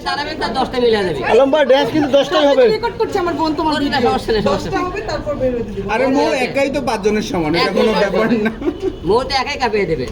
তারা তার 10টা মিলে যাবে। আলম ভাই ড্যান্স কিন্তু 10টাই হবে। রেকর্ড করছে আমার বোন তোমার ওর এটা সমস্যা নেই, সমস্যা নেই। হবে তারপর বের হয়ে দিবে। আরে মো একাই তো 5 জনের সমান, এটা কোনো ব্যাপার না। মুহূর্তে একাই কাঁপিয়ে দেবে,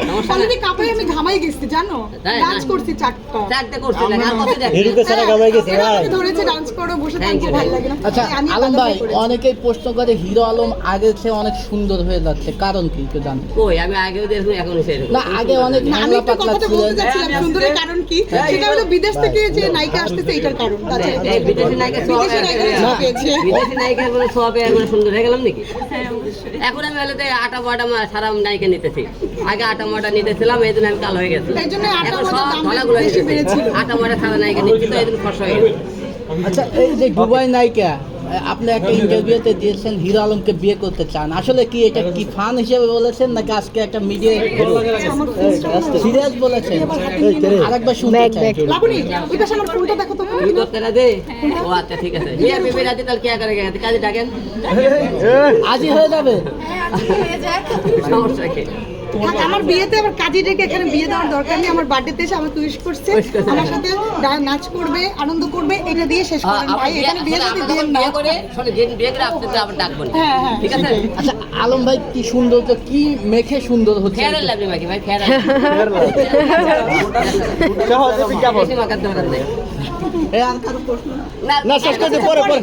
সমস্যা নেই। অলরেডি কাপে আমি ঘামাই গেছি জানো, তাই না? ডান্স করছি 4টা। চারটে করতে লাগে, আর কত দেখবে? হিরুকে ছাড়া গামাই গেছে এরা ভাই। আমাকে ধরেছে ডান্স করো, বসে Thank থাকতে you, ভালো thank লাগে না। আচ্ছা আমি আলম ভাই, আলাদা করে করেছি। অনেকেই প্রশ্ন করে হিরো আলম আগের চেয়ে অনেক সুন্দর হয়ে যাচ্ছে, কারণ কি একটু জানতে? কই আমি আগেও দেখুন এখনো সেরকম। না, আগে অনেক না, আমি ঝামেলা একটা পাতলা কথাটা ছিলেন। বলতে যাচ্ছিলাম, সুন্দরের কারণ কি? সেটা হলো বিদেশ থেকে যে নায়িকা আসতেছে এটার কারণ। তাছাড়া এই বিদেশি নায়িকা বিদেশি নায়িকা ছোঁয়া পেয়েছে। বিদেশি নায়িকা কোনো সবে এখন সুন্দর হয়ে গেলাম নাকি? এখন আমি হলে আটা বাটা সারা নায়িকা নিতেছি, আগে আটা মাটা নিতেছিলাম, এই জন্য আমি কালো হয়ে গেছি। এই জন্য আটা এখন মাটার সব দাম ধলাগুলো বেশি বেড়েছিল। আটা মাটা সারা নায়িকা নিচ্ছি, তো এই জন্য ফসা হয়ে গেছে। আচ্ছা, এই যে দুবাই নায়িকা, আপনি একটা ইন্টারভিউতে দিয়েছেন হিরো আলমকে বিয়ে করতে চান, আসলে কি এটা কি ফান হিসেবে বলেছেন নাকি আজকে একটা মিডিয়া সিরিয়াস বলেছেন? আরেকবার শুনতে চাই। লাবণী, ওই পাশে আমার ফোনটা দেখো তো। তুমি করতে না দে? ও আচ্ছা ঠিক আছে। মিয়া বেবি রাতে তাহলে কে করে গেছে? কাজে ডাকেন, আজই হয়ে যাবে? সমস্যা কি? আমার বিয়েতে আবার কাজী ডেকে এখানে বিয়ে দেওয়ার দরকার নেই। আমার বার্থডেতে এসে আমাকে উইশ করছে, আমার সাথে নাচ করবে, আনন্দ করবে, এটা দিয়ে শেষ করেন ভাই। এখানে বিয়ে যদি দিয়ে না। বিয়ে করে শোনে, যেদিন বিয়ে করে আপনাদের আবার ডাকবো না। হ্যাঁ, হ্যাঁ, ঠিক আছে? আচ্ছা আলম ভাই, কি সুন্দর তো, কি মেখে সুন্দর হচ্ছে। ফেয়ার লাগবে বাকি ভাই, ফেয়ার সহজে বিজ্ঞাপন। বেশি মাখার দরকার নেই। আর কারো প্রশ্ন? না না শেষ করতে পরে পরে